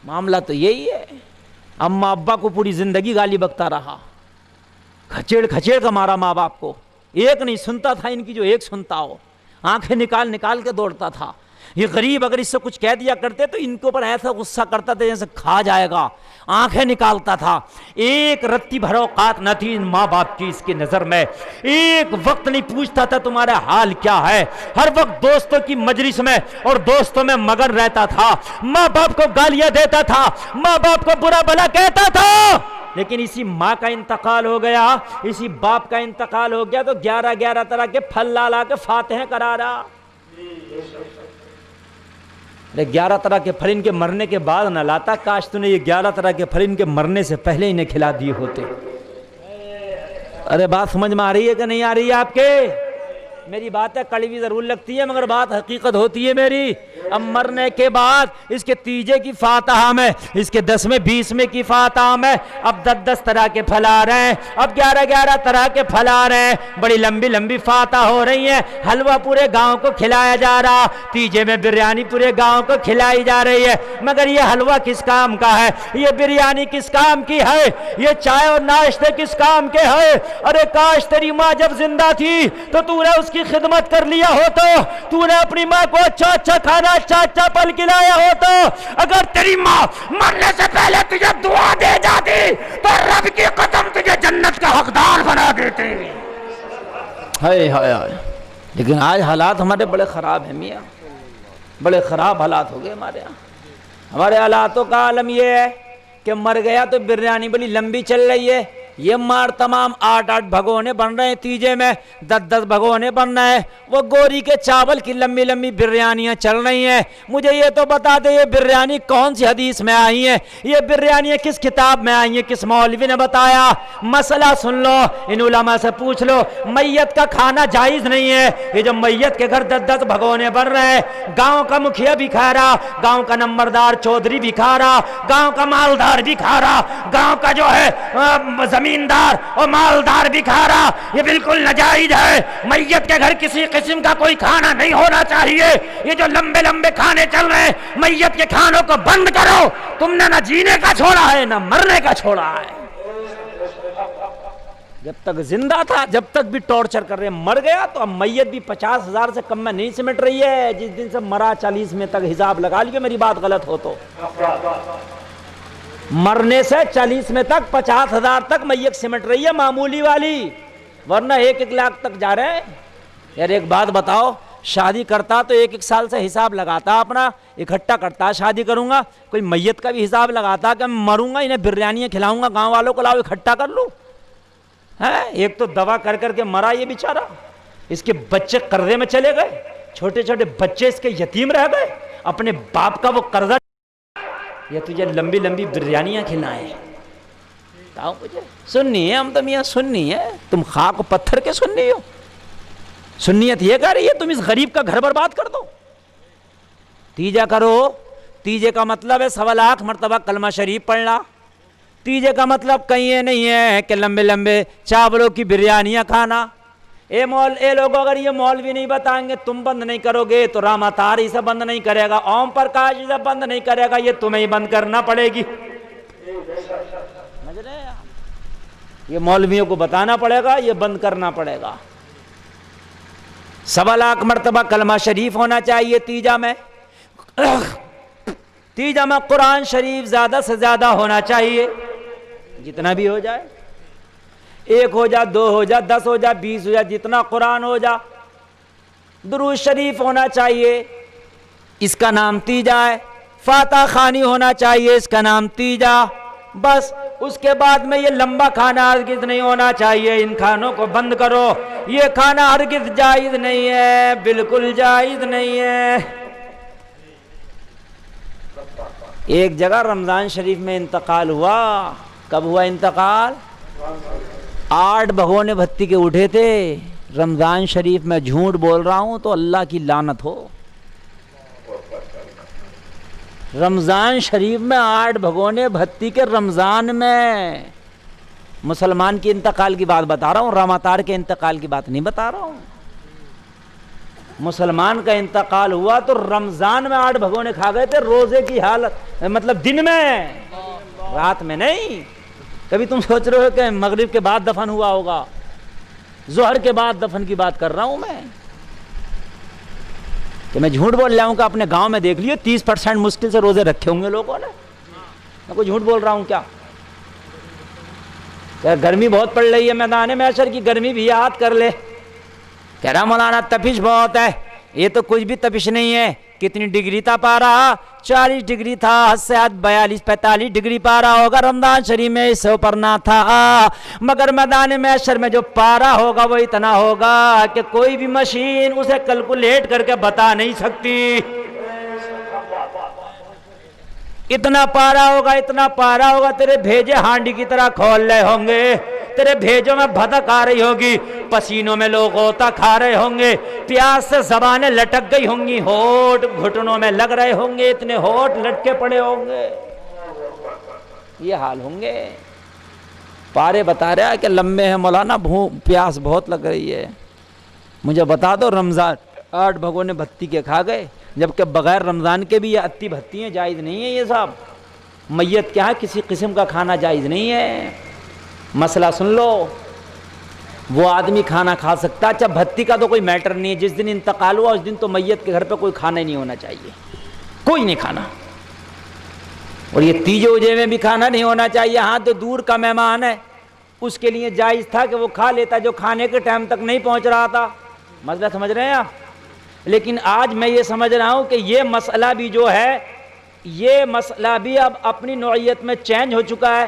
معاملہ تو یہی ہے. اماں ابا کو پوری زندگی گالی بکتا رہا, کھچیڑ کھچیڑ کا مارا ماں باپ کو, ایک نہیں سنتا تھا ان کی جو ایک سنتا ہو, آنکھیں نکال نکال کے دوڑتا تھا. یہ غریب اگر اس سے کچھ کہہ دیا کرتے تو ان کے اوپر ایسا غصہ کرتا تھا جیسے کھا جائے گا, آنکھیں نکالتا تھا. ایک رتی بھر اوقات نہ تھی ان ماں باپ کی اس کی نظر میں, ایک وقت نہیں پوچھتا تھا تمہارا حال کیا ہے, ہر وقت دوستوں کی مجلس میں اور دوستوں میں مگن رہتا تھا, ماں باپ کو گالیاں دیتا تھا, ماں باپ کو برا بھلا کہتا تھا. لیکن اسی ماں کا انتقال ہو گیا, اسی باپ کا انتقال ہو گیا تو 11 طرح کے پھل لا لا کے فاتحیں کرا رہا. 11 طرح کے پھل ان کے مرنے کے بعد نہ لاتا, کاش تو نے یہ 11 طرح کے پھل ان کے مرنے سے پہلے انہیں کھلا دیے ہوتے. ارے بات سمجھ میں آ رہی ہے کہ نہیں آ رہی ہے آپ کے؟ میری بات ہے کڑوی ضرور لگتی ہے مگر بات حقیقت ہوتی ہے میری. اب مرنے کے بعد اس کے تیجے کی فاتحہ میں, اس کے 10ویں 20ویں کی فاتحہ میں اب 10 طرح کے پھل آ رہے ہیں, اب 11 طرح کے پھل آ رہے ہیں, بڑی لمبی لمبی فاتحہ ہو رہی ہیں, حلوہ پورے گاؤں کو کھلایا جا رہا, تیجے میں بریانی پورے گاؤں کو کھلائی جا رہی ہے. مگر یہ حلوہ کس کام کا ہے, یہ بریانی کس کام کی ہے, یہ چائے اور ناشتے کس کام کے ہے؟ ارے کاش تیری ماں جب زندہ تھی تو تو نے اس کی خدمت کر لیا ہوتا, تو نے اپنی ماں کو اچھا اچھا کھانا اچھا اچھا پھل کھلایا ہوتا. اگر تیری ماں مرنے سے پہلے تجھے دعا دے جاتی تو رب کی قسم تجھے جنت کا حقدار بنا دیتی. ہائے ہائے ہائے. لیکن آج حالات ہمارے بڑے خراب ہیں میاں, بڑے خراب حالات ہو گئے ہمارے یہاں. ہمارے حالاتوں کا عالم یہ ہے کہ مر گیا تو بریانی بڑی لمبی چل رہی ہے, یہ مار تمام 8 بھگونے بن رہے ہیں, تیجے میں 10 بھگونے بن رہے ہیں, وہ گوری کے چاول کی لمبی لمبی بریانیاں چل رہی ہیں. مجھے یہ تو بتا دے یہ بریانی کون سی حدیث میں آئی ہیں, یہ بریانیاں کس کتاب میں آئی ہیں, کس مولوی نے بتایا؟ مسئلہ سن لو, ان علماء سے پوچھ لو. میت کا کھانا جائز نہیں ہے. یہ جو میت کے گھر 10 بھگونے بن رہے ہیں, گاؤں کا مکھیا بھی کھا رہا, گاؤں کا نمبردار چودھری بھی کھا رہا, گاؤں کا مالدار بھی کھا رہا, گاؤں کا جو ہے زمیندار اور مالدار بھی کھا رہا. یہ بالکل ناجائز ہے. میت کے گھر کسی قسم کا کوئی کھانا نہیں ہونا چاہیے. یہ جو لمبے لمبے کھانے چل رہے ہیں, میت کے کھانوں کو بند کرو. تم نے نہ جینے کا چھوڑا ہے نہ مرنے کا چھوڑا ہے. جب تک زندہ تھا جب تک بھی ٹارچر کر رہے ہیں, مر گیا تو اب میت بھی 50,000 سے کم میں نہیں سمٹ رہی ہے. جس دن سے مرا 40 میں تک حساب لگا لیجیے, میری بات غلط ہو تو. مرنے سے 40 میں تک 50,000 تک میت سمٹ رہی ہے معمولی والی, ورنہ 1 لاکھ تک جا رہے ہیں. یار ایک بات بتاؤ, شادی کرتا تو 1 سال سے حساب لگاتا, اپنا اکٹھا کرتا, شادی کروں گا کوئی میت کا بھی حساب لگاتا کہ میں مروں گا انہیں بریانیاں کھلاؤں گا, گاؤں والوں کو لاؤ اکٹھا کر لوں. ایک تو دوا کر کر کے مرا یہ بیچارہ, اس کے بچے قرضے میں چلے گئے, چھوٹے چھوٹے بچے اس کے یتیم رہ گئے, اپنے باپ کا وہ قرضہ. یہ تجھے لمبی لمبی بریانیاں کھلائیں. مجھے سننی ہے, ہم تو میاں سننی ہے, تم خاک و پتھر کے سننی ہو. سنیت یہ کہہ رہی ہے تم اس غریب کا گھر برباد کر دو. تیجا کرو, تیجے کا مطلب ہے 1.25 لاکھ مرتبہ کلمہ شریف پڑھنا. تیجے کا مطلب کہیں یہ نہیں ہے کہ لمبے لمبے چاولوں کی بریانیاں کھانا. اے لوگوں اگر یہ مولوی نہیں بتائیں گے تم بند نہیں کرو گے تو راما تار اسے بند نہیں کرے گا, اوم پرکاش اسے بند نہیں کرے گا, یہ تمہیں ہی بند کرنا پڑے گی. یہ مولویوں کو بتانا پڑے گا, یہ بند کرنا پڑے گا. 1.25 لاکھ مرتبہ کلمہ شریف ہونا چاہیے تیجا میں. تیجا میں قرآن شریف زیادہ سے زیادہ ہونا چاہیے, جتنا بھی ہو جائے, 1 ہو جا 2 ہو جا 10 ہو جا 20 ہو جا, جتنا قرآن ہو جا. درود شریف ہونا چاہیے, اس کا نام تیجا ہے. فاتحہ خوانی ہونا چاہیے, اس کا نام تیجا. بس اس کے بعد میں یہ لمبا کھانا ہرگز نہیں ہونا چاہیے. ان کھانوں کو بند کرو, یہ کھانا ہرگز جائز نہیں ہے, بالکل جائز نہیں ہے. ایک جگہ رمضان شریف میں انتقال ہوا. کب ہوا انتقال؟ 8 بھگونے بھتی کے اٹھے تھے رمضان شریف میں. جھوٹ بول رہا ہوں تو اللہ کی لعنت ہو. رمضان شریف میں 8 بھگونے بھتی کے رمضان میں. مسلمان کی انتقال کی بات بتا رہا ہوں, راماتار کے انتقال کی بات نہیں بتا رہا ہوں. مسلمان کا انتقال ہوا تو رمضان میں 8 بھگونے کھا گئے تھے، روزے کی حالت، مطلب دن میں، رات میں نہیں۔ کبھی تم سوچ رہے ہو کہ مغرب کے بعد دفن ہوا ہوگا؟ ظہر کے بعد دفن کی بات کر رہا ہوں میں، کہ میں جھوٹ بول رہا ہوں کہ اپنے گاؤں میں دیکھ لیے 30% مشکل سے روزے رکھے ہوں گے لوگوں نے، میں کوئی جھوٹ بول رہا ہوں کیا؟ گرمی بہت پڑ رہی ہے، میدان محشر کی گرمی بھی یاد کر لے۔ کہہ رہا مولانا تپش بہت ہے، یہ تو کچھ بھی تپش نہیں ہے۔ کتنی ڈگری تھا پارا؟ 40 ڈگری تھا، حد سے حد 42-45 ڈگری پارا ہوگا۔ رمضان شریف میں اس سے اوپر نہ تھا، مگر میدان محشر میں جو پارا ہوگا وہ اتنا ہوگا کہ کوئی بھی مشین اسے کیلکولیٹ کر کے بتا نہیں سکتی۔ اتنا پارا ہوگا، اتنا پارا ہوگا، تیرے بھیجے ہانڈی کی طرح کھول رہے ہوں گے، تیرے بھیجوں میں بھدک آ رہی ہوگی، پسینوں میں لوگ غوطہ کھا رہے ہوں گے، پیاس سے زبانیں لٹک گئی ہوں گی، ہونٹ گھٹنوں میں لگ رہے ہوں گے، اتنے ہونٹ لٹکے پڑے ہوں گے، یہ حال ہوں گے۔ پارے بتا رہا ہے کہ لمبے ہیں مولانا، پیاس بہت لگ رہی ہے، مجھے بتا دو۔ رمضان 8 بھگونے بھتی کے کھا گئے، جبکہ بغیر رمضان کے بھی یہ اتی بھتیاں جائز نہیں ہیں۔ یہ صاحب میت کیا ہے، کسی قسم کا کھانا جائز نہیں ہے۔ مسئلہ سن لو، وہ آدمی کھانا کھا سکتا، اچھا بھتی کا تو کوئی میٹر نہیں ہے، جس دن انتقال ہوا اس دن تو میت کے گھر پہ کوئی کھانا ہی نہیں ہونا چاہیے، کوئی نہیں کھانا۔ اور یہ تیجے اوجے میں بھی کھانا نہیں ہونا چاہیے۔ ہاں تو دور کا مہمان ہے، اس کے لیے جائز تھا کہ وہ کھا لیتا جو کھانے کے ٹائم تک نہیں پہنچ رہا تھا۔ مسئلہ سمجھ رہے ہیں آپ؟ لیکن آج میں یہ سمجھ رہا ہوں کہ یہ مسئلہ بھی جو ہے، یہ مسئلہ بھی اب اپنی نوعیت میں چینج ہو چکا ہے۔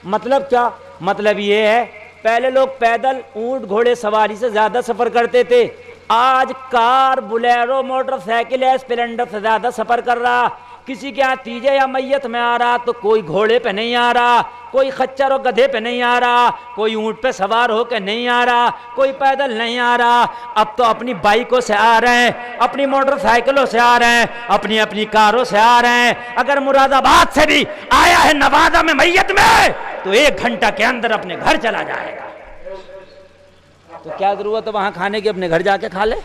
مطلب کیا؟ مطلب یہ ہے پہلے لوگ پیدل اونٹ گھوڑے سواری سے زیادہ سفر کرتے تھے، آج کار بلیرو موٹر سائیکل یا اسپلینڈر سے زیادہ سفر کر رہا۔ کسی کے ہاں تیجے یا میت میں آ رہا تو کوئی گھوڑے پہ نہیں آ رہا، کوئی خچر و گدھے پہ نہیں آ رہا، کوئی اونٹ پہ سوار ہو کے نہیں آ رہا، کوئی پیدل نہیں آ رہا، اب تو اپنی بائکوں سے آ رہے ہیں، اپنی موٹر سائیکلوں سے آ رہے ہیں، اپنی اپنی کاروں سے آ رہے ہیں۔ اگر مراد آباد سے بھی آیا ہے نوادہ میں میت میں تو 1 گھنٹہ کے اندر اپنے گھر چلا جائے گا۔ تو کیا ضرورت ہے وہاں کھانے کی، اپنے گھر جا کے کھا لے۔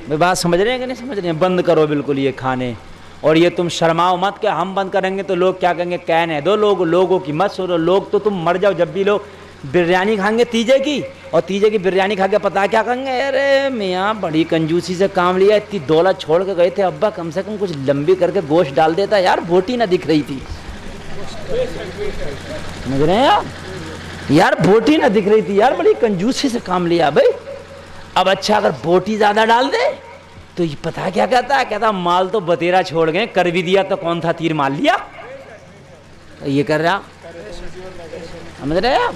میں بات سمجھ رہے ہیں کہ نہیں سمجھ رہے ہیں؟ بند کرو بالکل یہ کھانے، اور یہ تم شرماؤ مت کہ ہم بند کریں گے تو لوگ کیا کہیں گے، کہنے دو لوگوں کی مت سنو۔ لوگ تو تم مر جاؤ جب بھی لوگ بریانی کھائیں گے تیجے کی، اور تیجے کی بریانی کھا کے پتا کیا کہیں گے، ارے میاں بڑی کنجوسی سے کام لیا، اتنی دولت چھوڑ کے گئے تھے، ابا کم سے کم کچھ لمبی کر کے گوشت ڈال دیتا یار، بوٹی نہ دکھ رہی تھی۔ سمجھ رہے ہیں آپ؟ یار بوٹی نہ دکھ رہی تھی یار، بڑی کنجوسی سے کام لیا بھائی۔ اب اچھا اگر بوٹی زیادہ ڈال دے تو یہ پتا کیا کہتا ہے، کہتا مال تو بتیرا چھوڑ گئے، کر بھی دیا تو کون تھا، تیر مار لیا۔ یہ کر رہا، سمجھ رہے آپ؟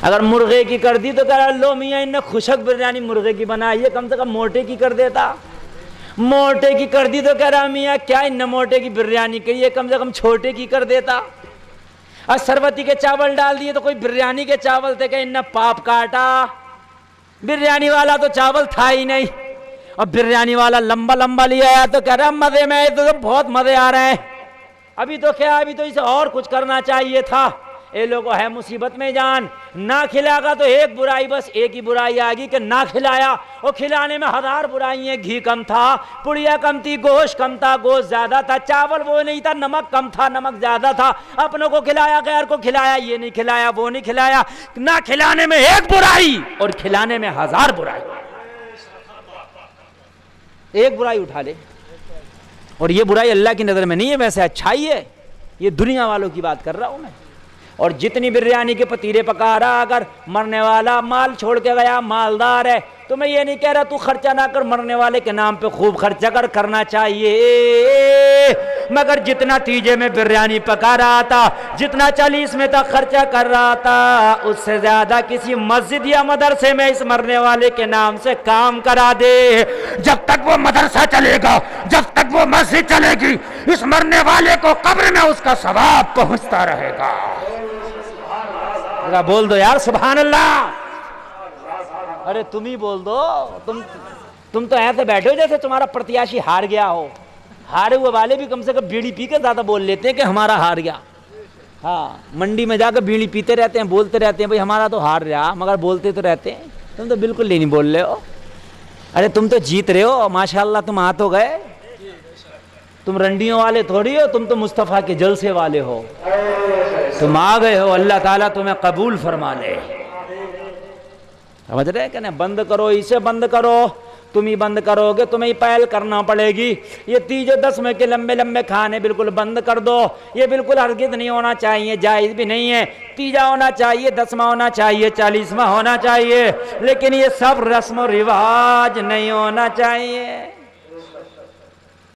اگر مرغے کی کر دی تو کہہ رہا لو میاں ان نے خشک بریانی مرغے کی بنائی ہے، کم سے کم موٹے کی کر دیتا۔ موٹے کی کر دی تو کہہ رہا میاں کیا ان نے موٹے کی بریانی کری ہے، کم سے کم چھوٹے کی کر دیتا۔ اور سروتی کے چاول ڈال دیے تو کوئی بریانی کے چاول تھے کہ ان نے پاپ کاٹا، بریانی والا تو چاول تھا ہی نہیں، اور بریانی والا لمبا لمبا لیا ہے تو کہہ رہا مزے میں تو بہت مزے آ رہے ہیں، ابھی تو کیا، ابھی تو اسے اور کچھ کرنا چاہیے تھا۔ اے لوگوں ہے مصیبت میں جان، نہ کھلا گا تو ایک برائی، بس ایک ہی برائی آ گئی کہ نہ کھلایا، اور کھلانے میں 1000 برائی ہیں۔ گھی کم تھا، پڑیا کم تھی، گوشت کم تھا، گوشت زیادہ تھا، چاول وہ نہیں تھا، نمک کم تھا، نمک زیادہ تھا، اپنوں کو کھلایا، غیر کو کھلایا، یہ نہیں کھلایا، وہ نہیں کھلایا۔ نہ کھلانے میں ایک برائی اور کھلانے میں 1000 برائی۔ ایک برائی اٹھا لے، اور یہ برائی اللہ کی نظر میں نہیں ہے، ویسے اچھائی ہے، یہ دنیا والوں کی بات کر رہا ہوں میں۔ اور جتنی بریانی کے پتیلے پکا رہا، اگر مرنے والا مال چھوڑ کے گیا، مالدار ہے، تو میں یہ نہیں کہہ رہا تو خرچہ نہ کر، مرنے والے کے نام پہ خوب خرچہ کرنا چاہیے، مگر جتنا تیجے میں بریانی پکا رہا تھا، جتنا 40 میں تک خرچہ کر رہا تھا، اس سے زیادہ کسی مسجد یا مدرسے میں اس مرنے والے کے نام سے کام کرا دے۔ جب تک وہ مدرسہ چلے گا، جب تک وہ مسجد چلے گی، اس مرنے والے کو قبر میں اس کا ثواب پہنچتا رہے گا۔ بول دو یار سبحان اللہ، ارے تم ہی بول دو، تم تو ایسے بیٹھے ہو جیسے تمہارا پرتیاشی ہار گیا ہو۔ ہارے ہوئے والے بھی کم سے کم بیڑی پی کے زیادہ بول لیتے ہیں کہ ہمارا ہار گیا۔ ہاں منڈی میں جا کے بیڑی پیتے رہتے ہیں، بولتے رہتے ہیں بھائی ہمارا تو ہار رہا، مگر بولتے تو رہتے ہیں۔ تم تو بالکل نہیں بول رہے ہو۔ ارے تم تو جیت رہے ہو ماشاءاللہ، تم آ تو گئے، تم رنڈیوں والے تھوڑی ہو، تم تو مصطفیٰ کے جلسے والے ہو، تم آ گئے ہو، اللہ تعالیٰ تمہیں قبول فرما لے۔ سمجھ رہے کہ نہیں؟ بند کرو، اسے بند کرو، تم ہی بند کرو گے، تمہیں ہی پہل کرنا پڑے گی۔ یہ تیجے دسویں کے لمبے لمبے کھانے بالکل بند کر دو، یہ بالکل ہرگز نہیں ہونا چاہیے، جائز بھی نہیں ہے۔ تیجا ہونا چاہیے، دسواں ہونا چاہیے، 40واں ہونا چاہیے، لیکن یہ سب رسم و رواج نہیں ہونا چاہیے۔